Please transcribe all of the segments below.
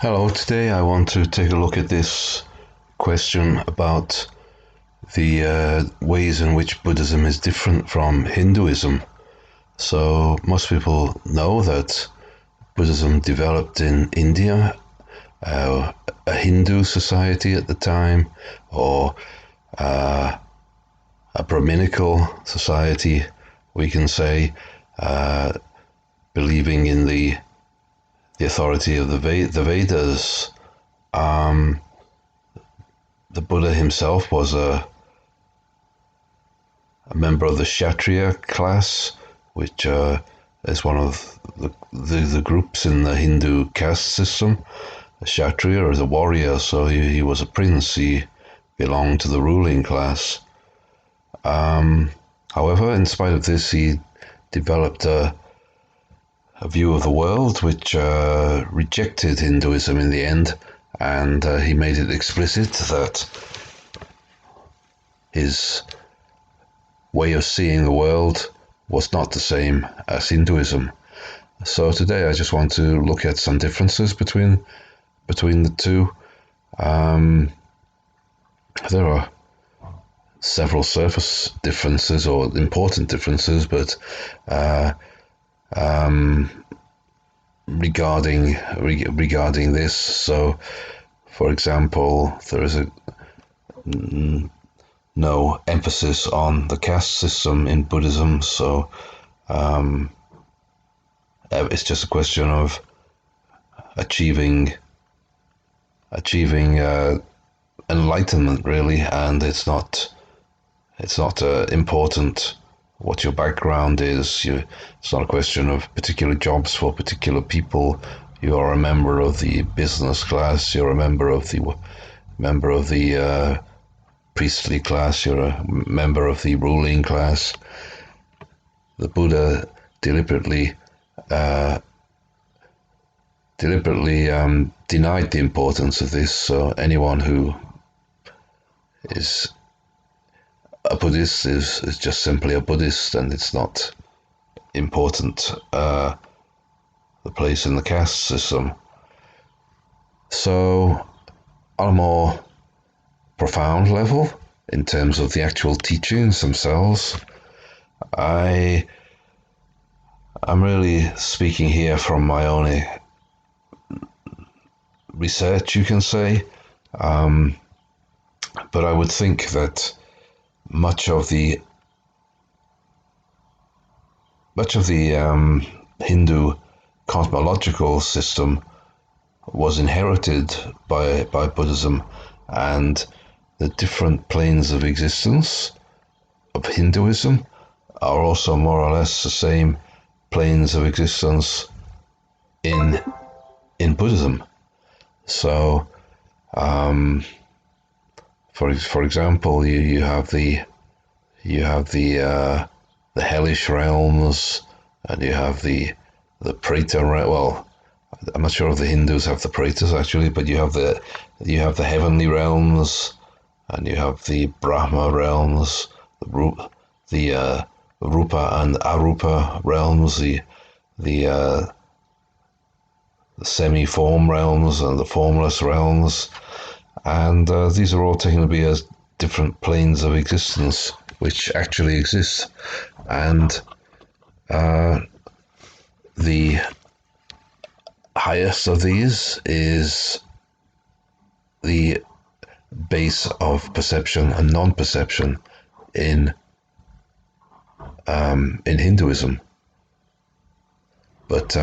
Hello, today I want to take a look at this question about the ways in which Buddhism is different from Hinduism. So, most people know that Buddhism developed in India, a Hindu society at the time, or a Brahminical society, we can say, believing in the authority of the Vedas. The Buddha himself was a member of the Kshatriya class, which is one of the groups in the Hindu caste system. A Kshatriya is a warrior, so he was a prince. He belonged to the ruling class. However, in spite of this, he developed a view of the world which rejected Hinduism in the end, and he made it explicit that his way of seeing the world was not the same as Hinduism. So today I just want to look at some differences between the two. There are several surface differences or important differences, but regarding this, so for example, there is no emphasis on the caste system in Buddhism, so it's just a question of achieving enlightenment, really, and it's not important what your background is. It's not a question of particular jobs for particular people. You are a member of the business class. You're a member of the priestly class. You're a member of the ruling class. The Buddha deliberately denied the importance of this. So anyone who is a Buddhist is just simply a Buddhist, and it's not important the place in the caste system. So on a more profound level, in terms of the actual teachings themselves, I'm really speaking here from my own research, you can say, but I would think that much of the Hindu cosmological system was inherited by Buddhism, and the different planes of existence of Hinduism are also more or less the same planes of existence in Buddhism. So, for example, you have the hellish realms, and you have the Preta realm. Well, I'm not sure if the Hindus have the Pretas actually, but you have the heavenly realms, and you have the Brahma realms, the Rupa and Arupa realms, the semi-form realms and the formless realms, and these are all taken to be as different planes of existence which actually exist, and the highest of these is the base of perception and non-perception in Hinduism. But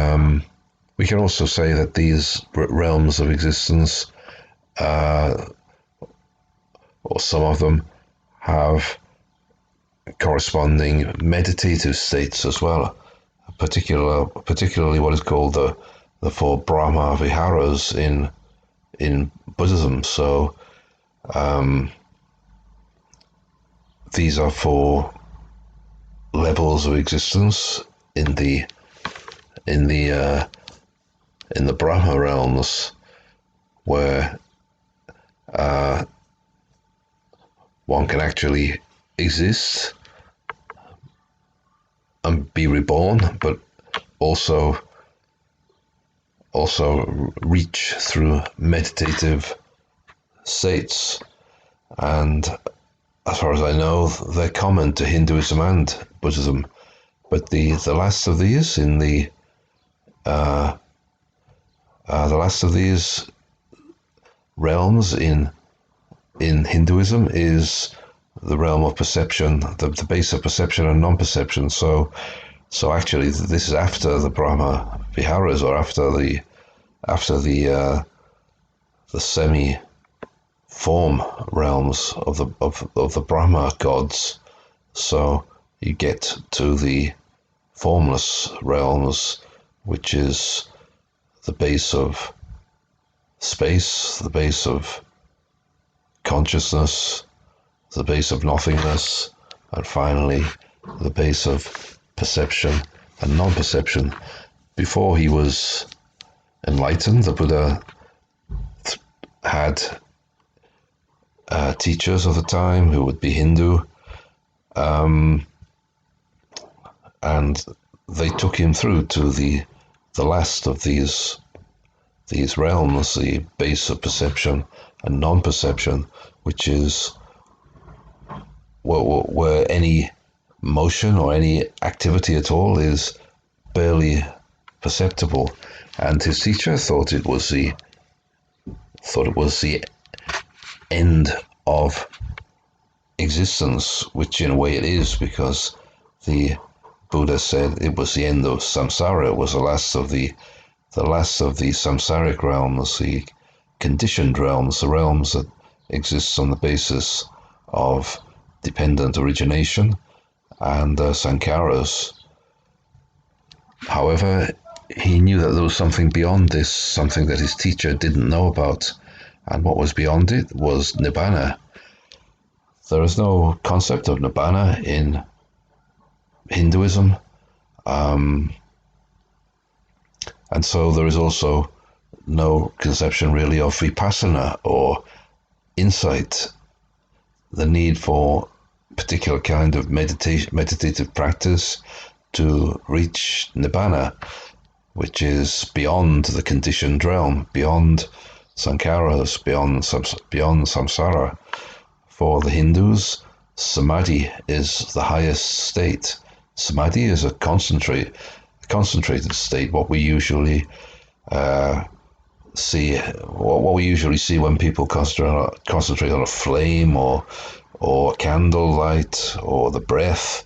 we can also say that these realms of existence, or some of them, have corresponding meditative states as well, particularly what is called the four Brahma Viharas in Buddhism. So these are four levels of existence in the Brahma realms, where one can actually exist and be reborn, but also also reach through meditative states, and as far as I know, they're common to Hinduism and Buddhism. But the last of these realms in Hinduism is the realm of perception, the base of perception and non-perception. So actually, this is after the Brahma Viharas, or after the semi-form realms of the Brahma gods. So you get to the formless realms, which is the base of space, the base of consciousness, the base of nothingness, and finally the base of perception and non-perception. Before he was enlightened, the Buddha had teachers of the time who would be Hindu, and they took him through to the last of these realms, the base of perception and non-perception, which is where any motion or any activity at all is barely perceptible. And his teacher thought it was the end of existence, which in a way it is, because the Buddha said it was the end of samsara. It was the last of the samsaric realms, the conditioned realms, the realms that exist on the basis of dependent origination and sankharas. However, he knew that there was something beyond this, something that his teacher didn't know about, and what was beyond it was nibbana. There is no concept of nibbana in Hinduism, and so there is also no conception really of vipassana or insight, the need for particular kind of meditative practice to reach nibbana, which is beyond the conditioned realm, beyond sankharas, beyond samsara. For the Hindus, samadhi is the highest state. Samadhi is a concentrated state, what we usually see when people concentrate on a flame or candlelight or the breath,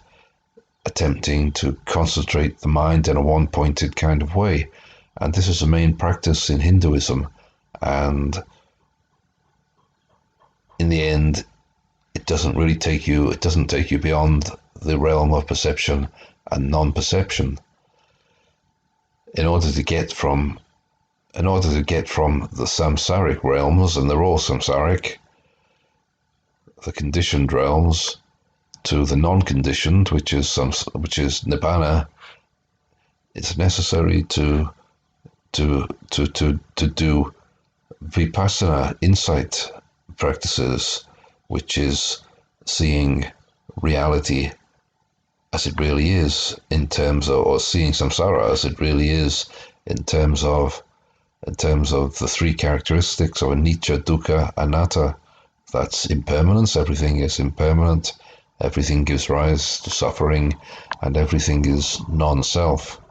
attempting to concentrate the mind in a one-pointed kind of way. And this is the main practice in Hinduism. And in the end, it doesn't take you beyond the realm of perception and non-perception. In order to get from the samsaric realms, and they're all samsaric, the conditioned realms, to the non-conditioned, which is nibbana, it's necessary to do vipassana, insight practices, which is seeing reality as it really is, in terms of, or seeing samsara as it really is, in terms of the three characteristics of anicca, dukkha, anatta. That's impermanence. Everything is impermanent. Everything gives rise to suffering, and everything is non-self.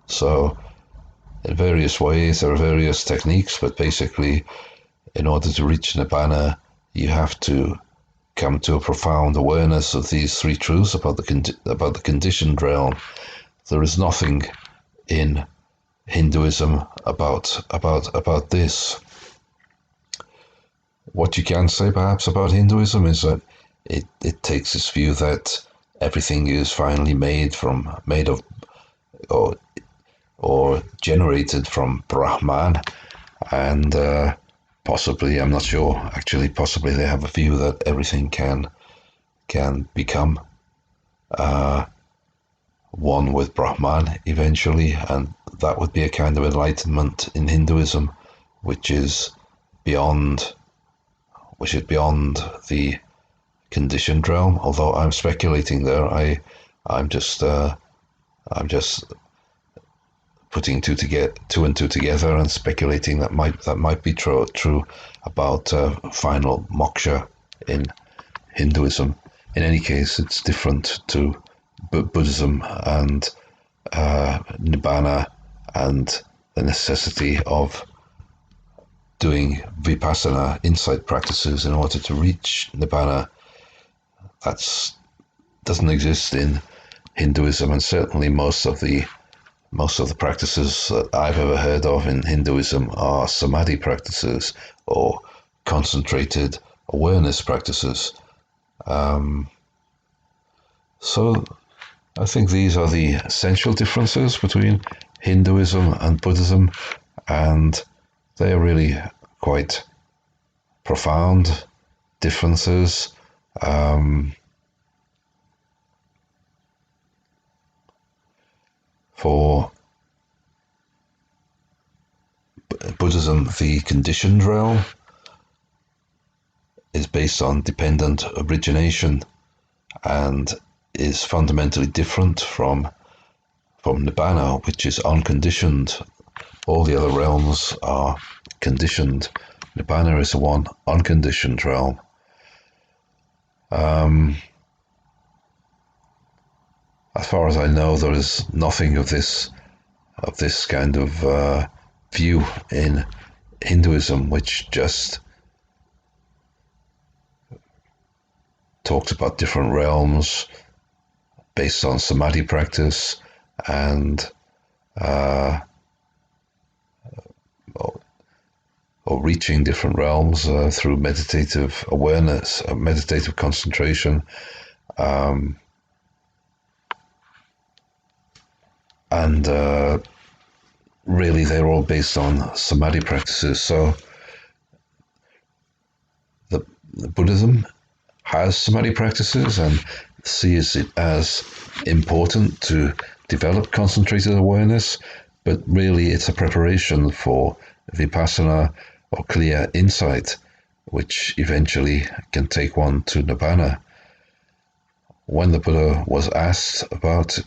So, in various ways, there are various techniques, but basically, in order to reach nibbana, you have to come to a profound awareness of these three truths about the conditioned realm. There is nothing in Hinduism about this. What you can say perhaps about Hinduism is that it takes this view that everything is finally made of or generated from Brahman, and possibly, I'm not sure, actually possibly they have a view that everything can become one with Brahman eventually, and that would be a kind of enlightenment in Hinduism, which is beyond the conditioned realm. Although I'm speculating there, I'm just putting two and two together and speculating that might be true about final moksha in Hinduism. In any case, it's different to Buddhism and nibbana and the necessity of doing vipassana insight practices in order to reach nibbana. That doesn't exist in Hinduism, and certainly most of the practices that I've ever heard of in Hinduism are samadhi practices or concentrated awareness practices. So I think these are the essential differences between Hinduism and Buddhism, and they are really quite profound differences. For Buddhism, the conditioned realm is based on dependent origination and is fundamentally different from nibbana, which is unconditioned. All the other realms are conditioned. Nibbana is the one unconditioned realm. As far as I know, there is nothing of this kind of view in Hinduism, which just talks about different realms based on samadhi practice and or reaching different realms through meditative awareness, meditative concentration, and really they're all based on samadhi practices. So the Buddhism has samadhi practices and sees it as important to develop concentrated awareness, but really it's a preparation for vipassana or clear insight, which eventually can take one to nibbana. When the Buddha was asked about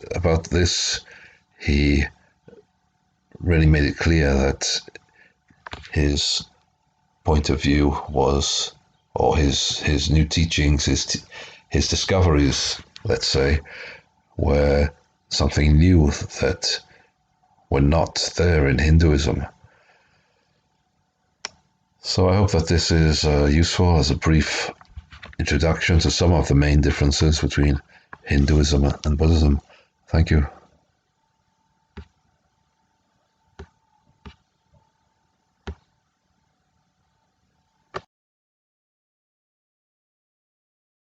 this, he really made it clear that his point of view was, or his new teachings, his discoveries, let's say, were something new that were not there in Hinduism. So I hope that this is useful as a brief introduction to some of the main differences between Hinduism and Buddhism. Thank you.